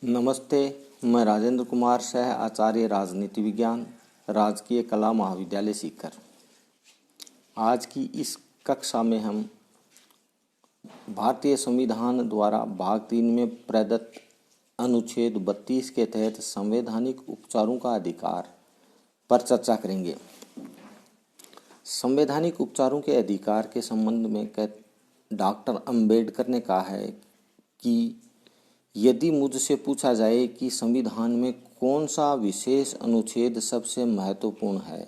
नमस्ते। मैं राजेंद्र कुमार सह आचार्य राजनीति विज्ञान, राजकीय कला महाविद्यालय सीकर। आज की इस कक्षा में हम भारतीय संविधान द्वारा भाग 3 में प्रदत्त अनुच्छेद 32 के तहत संवैधानिक उपचारों का अधिकार पर चर्चा करेंगे। संवैधानिक उपचारों के अधिकार के संबंध में डॉक्टर अंबेडकर ने कहा है कि यदि मुझसे पूछा जाए कि संविधान में कौन सा विशेष अनुच्छेद सबसे महत्वपूर्ण है,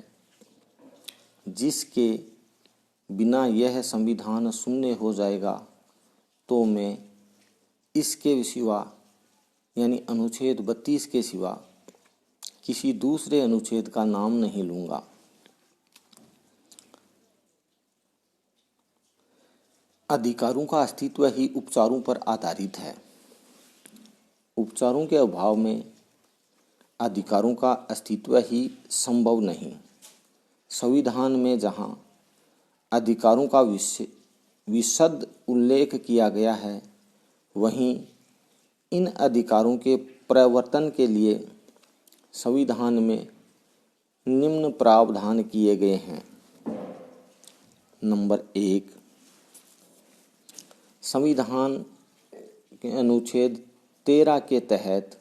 जिसके बिना यह संविधान शून्य हो जाएगा, तो मैं इसके सिवा यानी अनुच्छेद 32 के सिवा किसी दूसरे अनुच्छेद का नाम नहीं लूँगा। अधिकारों का अस्तित्व ही उपचारों पर आधारित है। उपचारों के अभाव में अधिकारों का अस्तित्व ही संभव नहीं। संविधान में जहाँ अधिकारों का विशद उल्लेख किया गया है, वहीं इन अधिकारों के प्रवर्तन के लिए संविधान में निम्न प्रावधान किए गए हैं। नंबर 1, संविधान के अनुच्छेद 13 के तहत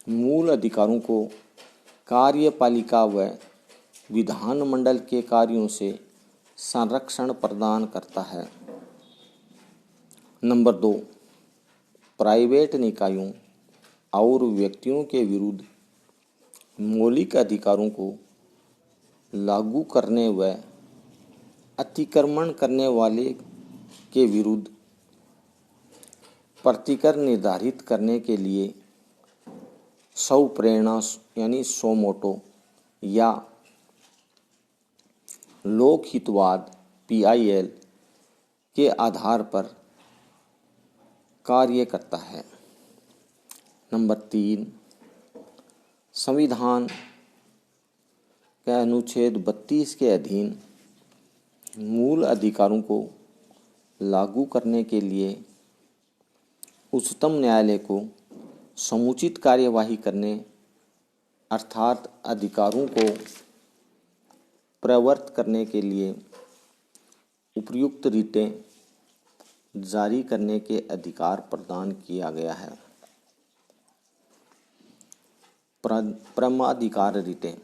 मूल अधिकारों को कार्यपालिका व विधानमंडल के कार्यों से संरक्षण प्रदान करता है। नंबर 2, प्राइवेट निकायों और व्यक्तियों के विरुद्ध मौलिक अधिकारों को लागू करने व अतिक्रमण करने वाले के विरुद्ध प्रतिकर निर्धारित करने के लिए स्वप्रेरणा यानी सो मोटो या लोकहितवाद PIL के आधार पर कार्य करता है। नंबर 3, संविधान के अनुच्छेद 32 के अधीन मूल अधिकारों को लागू करने के लिए उच्चतम न्यायालय को समुचित कार्यवाही करने अर्थात अधिकारों को प्रवर्तित करने के लिए उपयुक्त रिटें जारी करने के अधिकार प्रदान किया गया है। परमाधिकार रिटें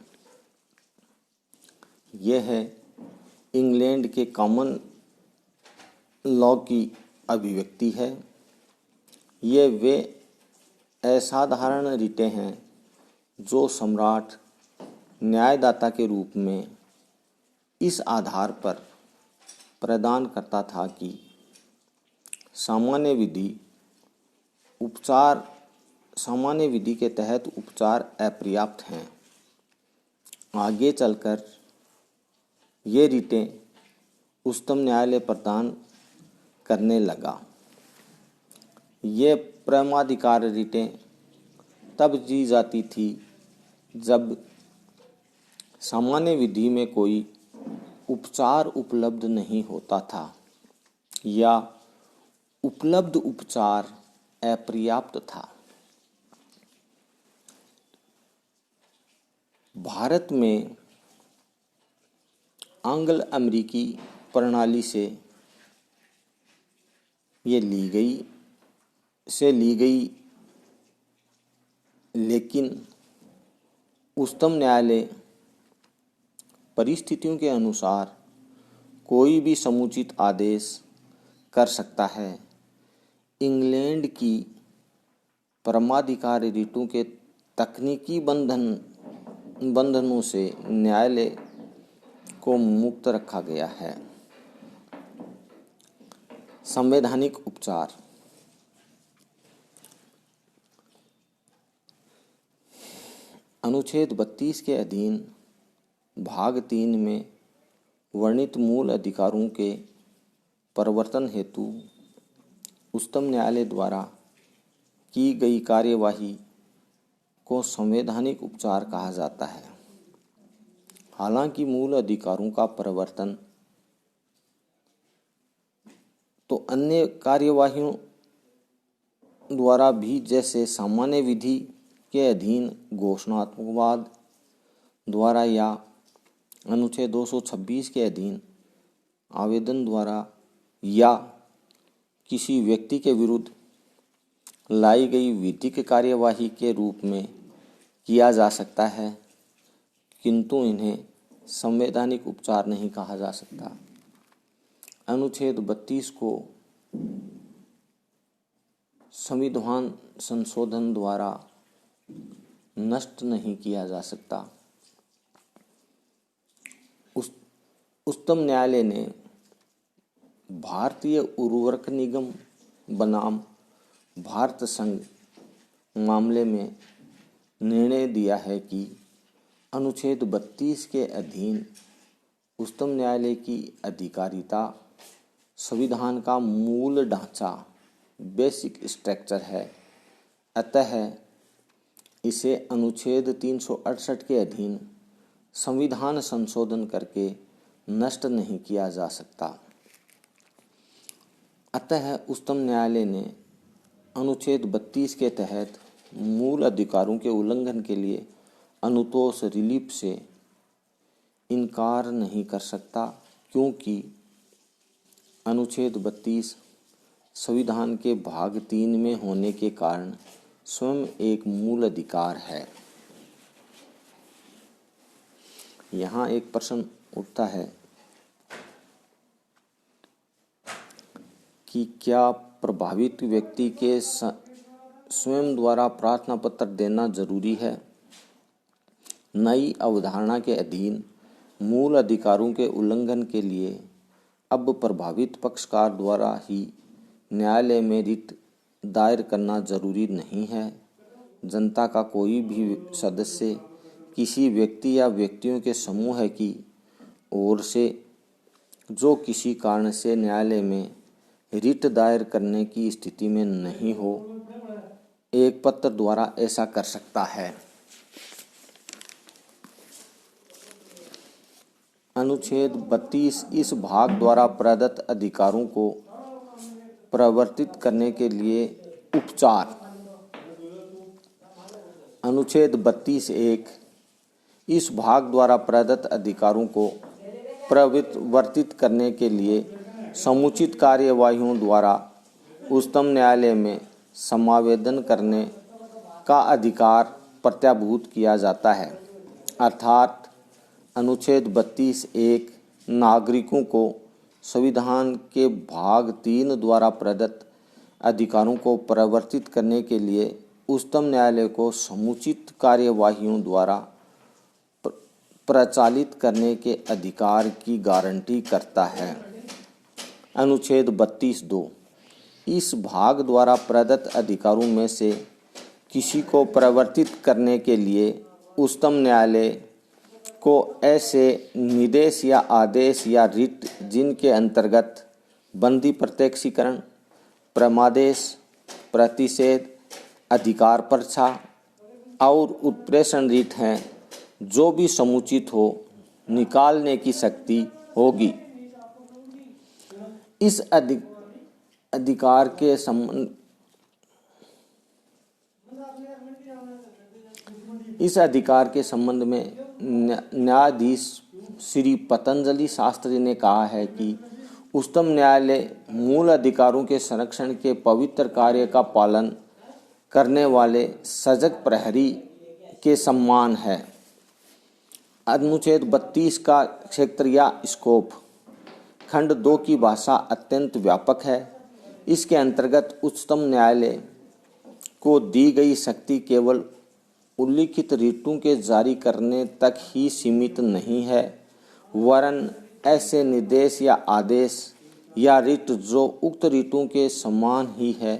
यह है इंग्लैंड के कॉमन लॉ की अभिव्यक्ति है। ये वे असाधारण रिटें हैं जो सम्राट न्यायदाता के रूप में इस आधार पर प्रदान करता था कि सामान्य विधि के तहत उपचार अपर्याप्त हैं। आगे चलकर ये रिटें उच्चतम न्यायालय प्रदान करने लगा। ये परमाधिकार रिटें तब दी जाती थी जब सामान्य विधि में कोई उपचार उपलब्ध नहीं होता था या उपलब्ध उपचार अपर्याप्त था। भारत में एंग्लो अमेरिकी प्रणाली से ली गई, लेकिन उच्चतम न्यायालय परिस्थितियों के अनुसार कोई भी समुचित आदेश कर सकता है। इंग्लैंड की परमाधिकार रिटों के तकनीकी बंधनों से न्यायालय को मुक्त रखा गया है। संवैधानिक उपचार अनुच्छेद 32 के अधीन भाग 3 में वर्णित मूल अधिकारों के प्रवर्तन हेतु उच्चतम न्यायालय द्वारा की गई कार्यवाही को संवैधानिक उपचार कहा जाता है। हालांकि मूल अधिकारों का प्रवर्तन तो अन्य कार्यवाहियों द्वारा भी जैसे सामान्य विधि के अधीन घोषणात्मकवाद द्वारा या अनुच्छेद 226 के अधीन आवेदन द्वारा या किसी व्यक्ति के विरुद्ध लाई गई विधिक कार्यवाही के रूप में किया जा सकता है, किंतु इन्हें संवैधानिक उपचार नहीं कहा जा सकता। अनुच्छेद 32 को संविधान संशोधन द्वारा नष्ट नहीं किया जा सकता। उच्चतम न्यायालय ने भारतीय उर्वरक निगम बनाम भारत संघ मामले में निर्णय दिया है कि अनुच्छेद 32 के अधीन उच्चतम न्यायालय की अधिकारिता संविधान का मूल ढांचा बेसिक स्ट्रक्चर है, अतः इसे अनुच्छेद 368 के अधीन संविधान संशोधन करके नष्ट नहीं किया जा सकता। अतः उच्चतम न्यायालय ने अनुच्छेद 32 के तहत मूल अधिकारों के उल्लंघन के लिए अनुतोष रिलीफ से इनकार नहीं कर सकता, क्योंकि अनुच्छेद 32 संविधान के भाग 3 में होने के कारण स्वयं एक मूल अधिकार है। यहाँ एक प्रश्न उठता है कि क्या प्रभावित व्यक्ति के स्वयं द्वारा प्रार्थना पत्र देना जरूरी है? नई अवधारणा के अधीन मूल अधिकारों के उल्लंघन के लिए अब प्रभावित पक्षकार द्वारा ही न्यायालय में रिट दायर करना जरूरी नहीं है। जनता का कोई भी सदस्य किसी व्यक्ति या व्यक्तियों के समूह की ओर से जो किसी कारण से न्यायालय में रिट दायर करने की स्थिति में नहीं हो, एक पत्र द्वारा ऐसा कर सकता है। अनुच्छेद 32 इस भाग द्वारा प्रदत्त अधिकारों को प्रवर्तित करने के लिए उपचार। अनुच्छेद 32(1) इस भाग द्वारा प्रदत्त अधिकारों को प्रवर्तित करने के लिए समुचित कार्यवाहियों द्वारा उच्चतम न्यायालय में समावेदन करने का अधिकार प्रत्याभूत किया जाता है। अर्थात अनुच्छेद 32(1) नागरिकों को संविधान के भाग 3 द्वारा प्रदत्त अधिकारों को प्रवर्तित करने के लिए उच्चतम न्यायालय को समुचित कार्यवाहियों द्वारा प्रचालित करने के अधिकार की गारंटी करता है। अनुच्छेद 32(2) इस भाग द्वारा प्रदत्त अधिकारों में से किसी को प्रवर्तित करने के लिए उच्चतम न्यायालय को ऐसे निर्देश या आदेश या रिट जिनके अंतर्गत बंदी प्रत्यक्षीकरण, प्रमादेश, प्रतिषेध, अधिकार पर्चा और उत्प्रेषण रिट हैं, जो भी समुचित हो, निकालने की शक्ति होगी। इस अधिकार के संबंध में न्यायाधीश श्री पतंजलि शास्त्री ने कहा है कि उच्चतम न्यायालय मूल अधिकारों के संरक्षण के पवित्र कार्य का पालन करने वाले सजग प्रहरी के समान है। अनुच्छेद 32 का क्षेत्र या स्कोप खंड 2 की भाषा अत्यंत व्यापक है। इसके अंतर्गत उच्चतम न्यायालय को दी गई शक्ति केवल उल्लिखित रिटों के जारी करने तक ही सीमित नहीं है, वरन ऐसे निर्देश या आदेश या रिट जो उक्त रिटों के समान ही है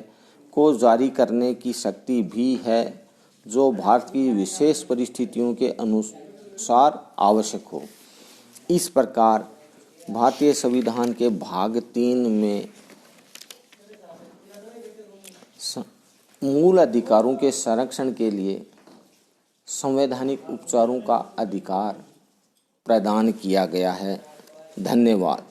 को जारी करने की शक्ति भी है, जो भारत की विशेष परिस्थितियों के अनुसार आवश्यक हो। इस प्रकार भारतीय संविधान के भाग 3 में मूल अधिकारों के संरक्षण के लिए संवैधानिक उपचारों का अधिकार प्रदान किया गया है। धन्यवाद।